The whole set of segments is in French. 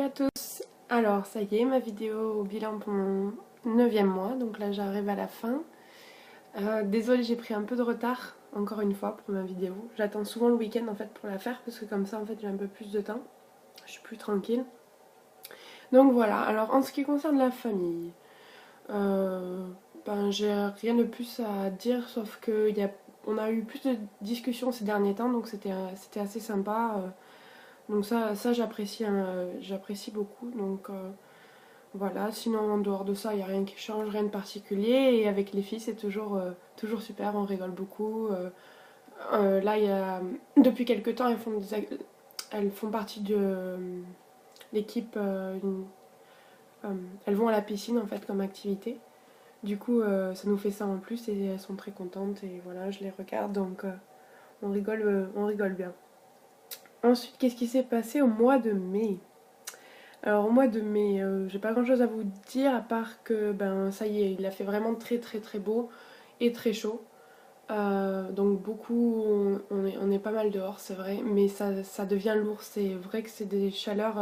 à tous. Alors ça y est, ma vidéo au bilan pour mon 9e mois, donc là j'arrive à la fin. Désolée, j'ai pris un peu de retard, encore une fois, pour ma vidéo. J'attends souvent le week-end en fait pour la faire, parce que comme ça en fait j'ai un peu plus de temps. Je suis plus tranquille. Donc voilà, alors en ce qui concerne la famille, j'ai rien de plus à dire, sauf que on a eu plus de discussions ces derniers temps, donc c'était assez sympa. Donc ça j'apprécie j'apprécie beaucoup. Donc voilà, sinon en dehors de ça, il n'y a rien qui change, rien de particulier. Et avec les filles, c'est toujours super, on rigole beaucoup. Là, depuis quelques temps, elles font partie de l'équipe. Elles vont à la piscine en fait comme activité. Du coup, ça nous fait ça en plus et elles sont très contentes. Et voilà, je les regarde, donc on rigole bien. Ensuite, qu'est-ce qui s'est passé au mois de mai? Alors au mois de mai, j'ai pas grand chose à vous dire à part que ben ça y est, il a fait vraiment très très très beau et très chaud. Donc beaucoup, on est pas mal dehors, c'est vrai, mais ça devient lourd. C'est vrai que c'est des chaleurs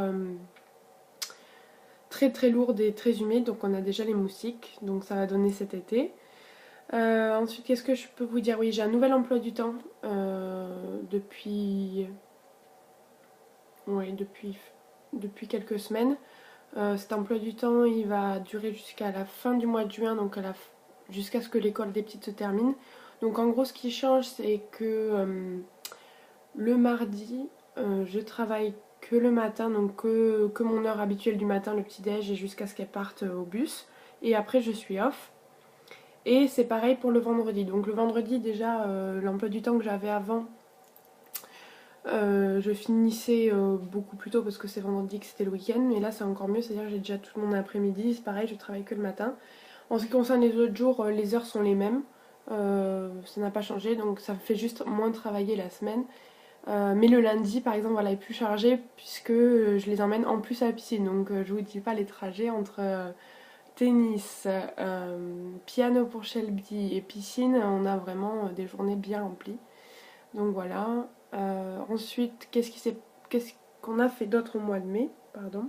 très très lourdes et très humides, donc on a déjà les moustiques, donc ça va donner cet été. Ensuite, qu'est-ce que je peux vous dire? Oui, j'ai un nouvel emploi du temps ouais, depuis quelques semaines. Cet emploi du temps, il va durer jusqu'à la fin du mois de juin, donc jusqu'à ce que l'école des petites se termine. Donc en gros, ce qui change, c'est que le mardi, je travaille que le matin, donc que mon heure habituelle du matin, le petit-déj, et jusqu'à ce qu'elle parte au bus. Et après, je suis off. Et c'est pareil pour le vendredi. Donc le vendredi, déjà, l'emploi du temps que j'avais avant, je finissais beaucoup plus tôt parce que c'est vendredi que c'était le week-end, mais là c'est encore mieux, c'est-à-dire que j'ai déjà tout mon après-midi, c'est pareil, je travaille que le matin. En ce qui concerne les autres jours, les heures sont les mêmes, ça n'a pas changé, donc ça me fait juste moins travailler la semaine. Mais le lundi par exemple, voilà, est plus chargé puisque je les emmène en plus à la piscine, donc je vous dis pas les trajets entre tennis, piano pour Shelby et piscine, on a vraiment des journées bien remplies. Donc voilà. Ensuite, qu'est-ce qu'on a fait d'autre au mois de mai? Pardon.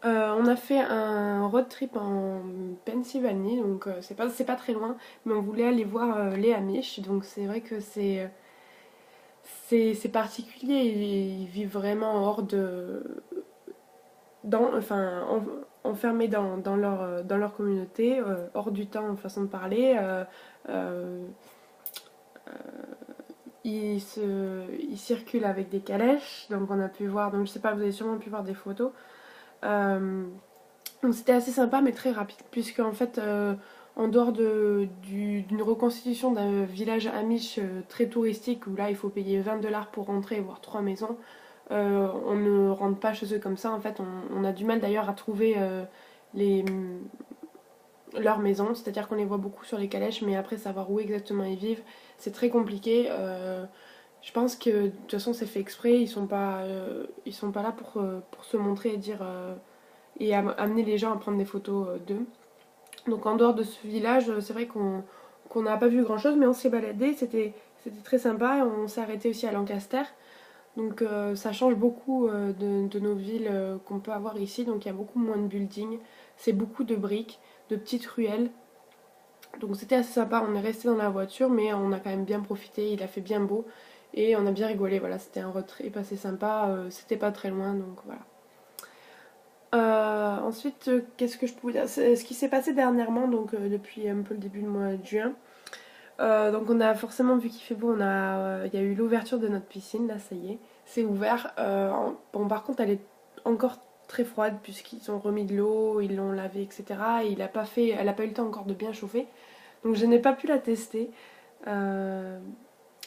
On a fait un road trip en Pennsylvanie, donc c'est pas très loin, mais on voulait aller voir les Amish, donc c'est vrai que c'est particulier, ils vivent vraiment hors de, enfin, enfermés dans leur communauté, hors du temps en façon de parler. Euh, il circule avec des calèches, donc on a pu voir, donc je sais pas, vous avez sûrement pu voir des photos. Donc c'était assez sympa mais très rapide, puisque en fait, en dehors d'une reconstitution d'un village amish très touristique, où là il faut payer 20 $ pour rentrer et voir 3 maisons, on ne rentre pas chez eux comme ça. En fait, on a du mal d'ailleurs à trouver les, leur maison, c'est-à-dire qu'on les voit beaucoup sur les calèches, mais après savoir où exactement ils vivent, c'est très compliqué. Je pense que de toute façon c'est fait exprès, ils sont pas là pour se montrer et dire et amener les gens à prendre des photos d'eux. Donc en dehors de ce village, c'est vrai qu'on n'a pas vu grand chose, mais on s'est baladé, c'était très sympa. On s'est arrêté aussi à Lancaster, donc ça change beaucoup de nos villes qu'on peut avoir ici. Donc il y a beaucoup moins de buildings, c'est beaucoup de briques, de petites ruelles. Donc c'était assez sympa, on est resté dans la voiture, mais on a quand même bien profité, il a fait bien beau et on a bien rigolé. Voilà, c'était un road trip assez sympa, c'était pas très loin, donc voilà. Ensuite, qu'est-ce que je peux vous dire? Ce qui s'est passé dernièrement, donc depuis un peu le début du mois de juin. Donc on a forcément vu qu'il fait beau, il y a eu l'ouverture de notre piscine, là ça y est, c'est ouvert. Bon par contre elle est encore très froide puisqu'ils ont remis de l'eau, ils l'ont lavée, etc. Et elle a pas eu le temps encore de bien chauffer. Donc je n'ai pas pu la tester.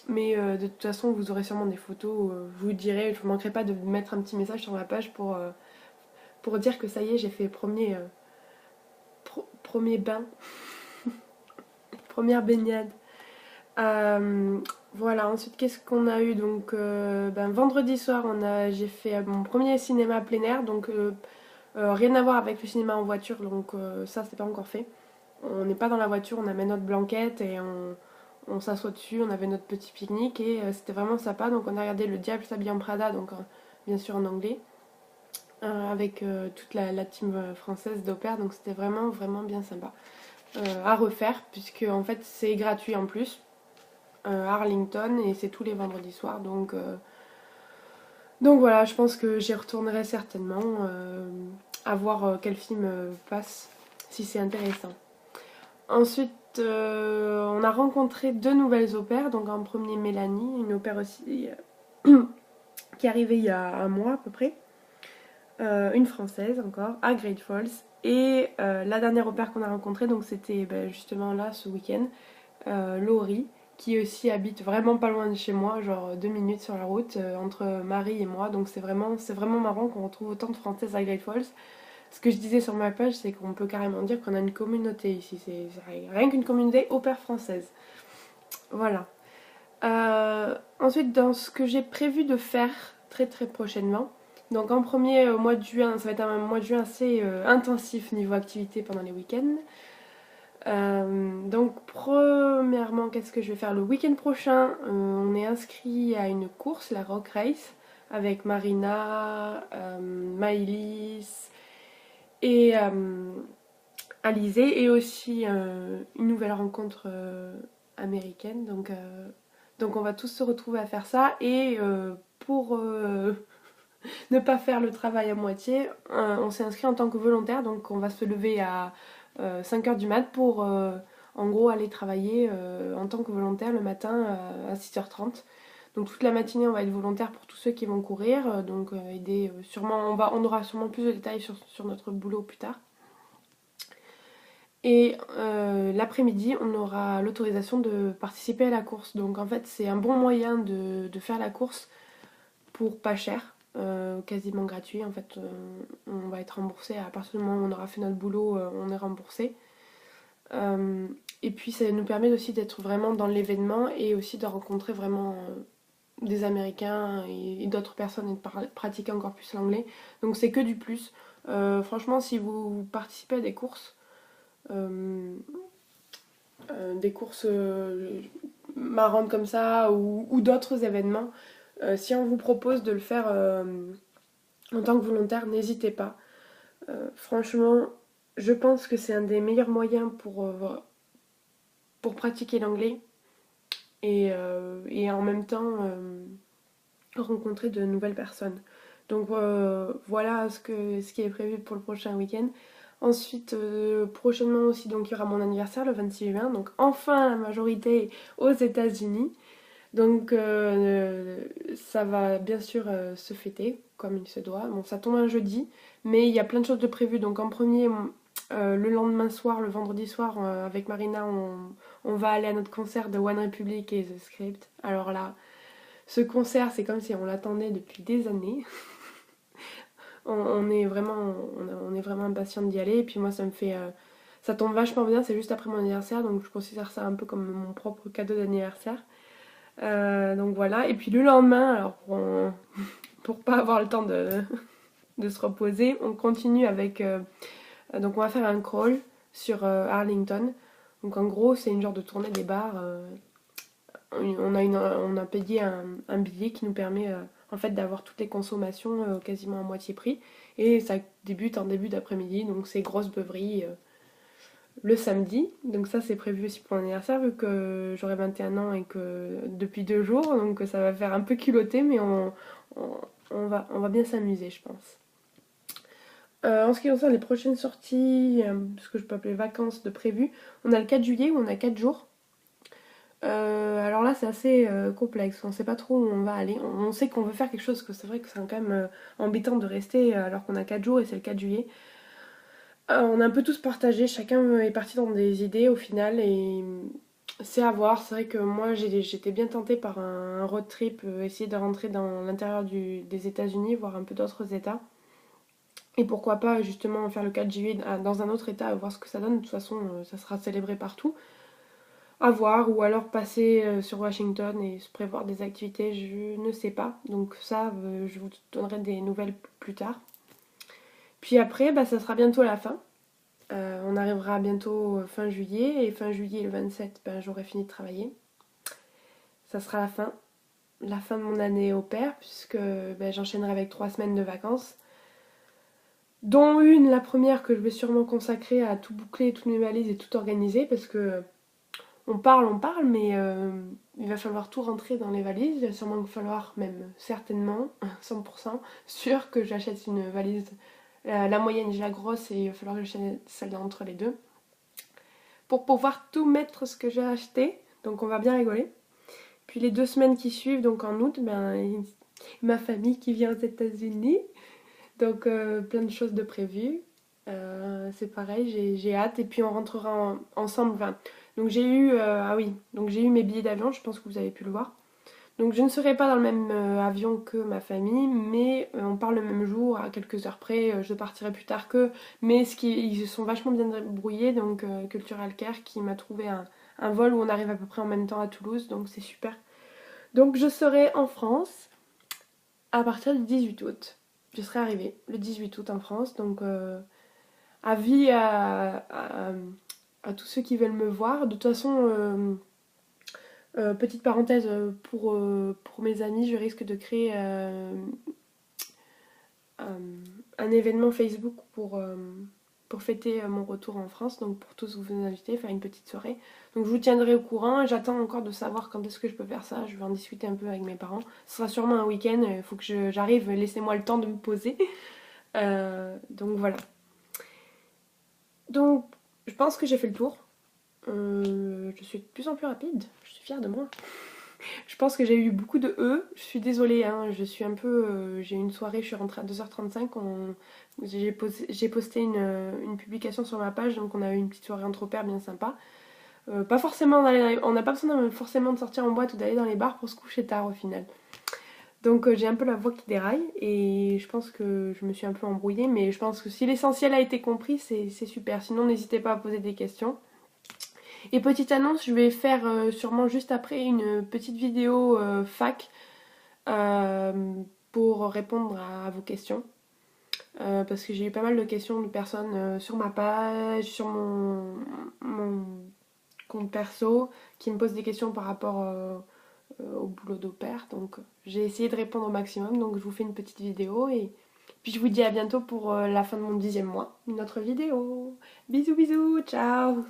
Mais de toute façon vous aurez sûrement des photos, je vous dirai, je ne manquerai pas de mettre un petit message sur la page pour dire que ça y est, j'ai fait premier bain, première baignade. Voilà, ensuite qu'est-ce qu'on a eu? Donc vendredi soir j'ai fait mon premier cinéma plein air, donc rien à voir avec le cinéma en voiture, donc ça c'est pas encore fait. On n'est pas dans la voiture, on amène notre blanquette et on s'assoit dessus, on avait notre petit pique-nique et c'était vraiment sympa. Donc on a regardé Le Diable s'habille en Prada, donc bien sûr en anglais. avec toute la team française d'au pair, donc c'était vraiment vraiment bien sympa à refaire, puisque en fait c'est gratuit en plus à Arlington et c'est tous les vendredis soirs, donc voilà, je pense que j'y retournerai certainement à voir quel film passe si c'est intéressant. Ensuite, on a rencontré deux nouvelles au pairs, donc en premier Mélanie, une au pair aussi qui est arrivée il y a un mois à peu près. Une française encore, à Great Falls. Et la dernière au pair qu'on a rencontrée, donc c'était justement là ce week-end, Laurie, qui aussi habite vraiment pas loin de chez moi, genre 2 minutes sur la route entre Marie et moi. Donc c'est vraiment marrant qu'on retrouve autant de Françaises à Great Falls. Ce que je disais sur ma page, c'est qu'on peut carrément dire qu'on a une communauté ici. C'est rien qu'une communauté au pair française. Voilà. Ensuite, dans ce que j'ai prévu de faire très très prochainement, donc en premier mois de juin, ça va être un mois de juin assez intensif niveau activité pendant les week-ends. Donc premièrement, qu'est-ce que je vais faire le week-end prochain? On est inscrit à une course, la Rock Race, avec Marina, Maïlis et Alizé, et aussi une nouvelle rencontre américaine. Donc on va tous se retrouver à faire ça, et pour ne pas faire le travail à moitié, on s'est inscrit en tant que volontaire, donc on va se lever à 5h du mat pour en gros aller travailler en tant que volontaire le matin à 6h30. Donc toute la matinée on va être volontaire pour tous ceux qui vont courir, donc aider sûrement, on aura sûrement plus de détails sur notre boulot plus tard. Et l'après-midi, on aura l'autorisation de participer à la course. Donc en fait, c'est un bon moyen de faire la course pour pas cher, quasiment gratuit. En fait, on va être remboursé à partir du moment où on aura fait notre boulot, on est remboursé. Et puis ça nous permet aussi d'être vraiment dans l'événement et aussi de rencontrer vraiment des Américains et d'autres personnes et de pratiquer encore plus l'anglais. Donc c'est que du plus. Franchement, si vous participez à des courses marrantes comme ça ou d'autres événements, si on vous propose de le faire en tant que volontaire, n'hésitez pas. Franchement, je pense que c'est un des meilleurs moyens pour pratiquer l'anglais et en même temps rencontrer de nouvelles personnes. Donc voilà ce qui est prévu pour le prochain week-end. Ensuite, prochainement aussi, donc il y aura mon anniversaire le 26 juin, donc enfin la majorité aux États-Unis. Donc ça va bien sûr se fêter comme il se doit. Bon, ça tombe un jeudi, mais il y a plein de choses de prévues. Donc en premier, le lendemain soir, le vendredi soir, avec Marina, on va aller à notre concert de One Republic et The Script. Alors là, ce concert, c'est comme si on l'attendait depuis des années. On est vraiment impatiente d'y aller. Et puis moi, ça tombe vachement bien. C'est juste après mon anniversaire, donc je considère ça un peu comme mon propre cadeau d'anniversaire. Donc voilà. Et puis le lendemain, alors pour pas avoir le temps de se reposer, on continue avec. Donc on va faire un crawl sur Arlington. Donc en gros, c'est une genre de tournée des bars. On a payé un billet qui nous permet en fait d'avoir toutes les consommations quasiment à moitié prix. Et ça débute en début d'après-midi, donc c'est grosse beuverie le samedi. Donc ça c'est prévu aussi pour mon anniversaire vu que j'aurai 21 ans et que depuis 2 jours, donc ça va faire un peu culotté, mais on va bien s'amuser je pense. En ce qui concerne les prochaines sorties, ce que je peux appeler vacances de prévues, on a le 4 juillet où on a 4 jours. Alors là, c'est assez complexe. On sait pas trop où on va aller. On sait qu'on veut faire quelque chose, que c'est vrai que c'est quand même embêtant de rester alors qu'on a 4 jours et c'est le 4 juillet. On a un peu tous partagé, chacun est parti dans des idées au final et c'est à voir. C'est vrai que moi j'étais bien tentée par un road trip, essayer de rentrer dans l'intérieur des États-Unis, voir un peu d'autres États. Et pourquoi pas justement faire le 4 juillet dans un autre État, voir ce que ça donne. De toute façon, ça sera célébré partout. À voir, ou alors passer sur Washington et se prévoir des activités, je ne sais pas. Donc ça, je vous donnerai des nouvelles plus tard. Puis après, ça sera bientôt la fin. On arrivera bientôt fin juillet, et fin juillet le 27, j'aurai fini de travailler. Ça sera la fin de mon année au pair, puisque j'enchaînerai avec 3 semaines de vacances. Dont une, la première, que je vais sûrement consacrer à tout boucler, toutes mes valises et tout organiser parce que on parle, mais il va falloir tout rentrer dans les valises. Il va sûrement falloir, même certainement, 100% sûr que j'achète une valise, la moyenne et la grosse, et il va falloir que j'achète celle entre les deux pour pouvoir tout mettre ce que j'ai acheté. Donc on va bien rigoler. Puis les 2 semaines qui suivent, donc en août, ben, ma famille qui vient aux États-Unis. Donc plein de choses de prévues. C'est pareil, j'ai hâte. Et puis on rentrera ensemble. Enfin, donc j'ai eu, ah oui, donc j'ai eu mes billets d'avion, je pense que vous avez pu le voir. Donc je ne serai pas dans le même avion que ma famille, mais on part le même jour, à quelques heures près. Je partirai plus tard qu'eux, mais ils se sont vachement bien débrouillés. Donc Cultural Care qui m'a trouvé un vol où on arrive à peu près en même temps à Toulouse, donc c'est super. Donc je serai en France à partir du 18 août. Je serai arrivée le 18 août en France, donc avis à tous ceux qui veulent me voir. De toute façon, petite parenthèse, pour mes amis, je risque de créer un événement Facebook pour fêter mon retour en France, donc pour tous vous inviter, faire une petite soirée. Donc je vous tiendrai au courant, j'attends encore de savoir quand est-ce que je peux faire ça, je vais en discuter un peu avec mes parents. Ce sera sûrement un week-end, il faut que j'arrive, laissez-moi le temps de me poser. Donc voilà. Donc je pense que j'ai fait le tour. Je suis de plus en plus rapide, je suis fière de moi. Je pense que j'ai eu beaucoup de je suis désolée, hein, je suis un peu... j'ai eu une soirée, je suis rentrée à 2h35, j'ai posté une publication sur ma page, donc on a eu une petite soirée entre pairs bien sympa. Pas forcément on n'a pas besoin forcément de sortir en boîte ou d'aller dans les bars pour se coucher tard au final. Donc j'ai un peu la voix qui déraille et je pense que je me suis un peu embrouillée, mais je pense que si l'essentiel a été compris, c'est super. Sinon n'hésitez pas à poser des questions. Et petite annonce, je vais faire sûrement juste après une petite vidéo fac euh, pour répondre à vos questions. Parce que j'ai eu pas mal de questions de personnes sur ma page, sur mon compte perso, qui me posent des questions par rapport au boulot d'au-pair. Donc j'ai essayé de répondre au maximum. Donc je vous fais une petite vidéo et puis je vous dis à bientôt pour la fin de mon 10e mois. Une autre vidéo. Bisous bisous, ciao.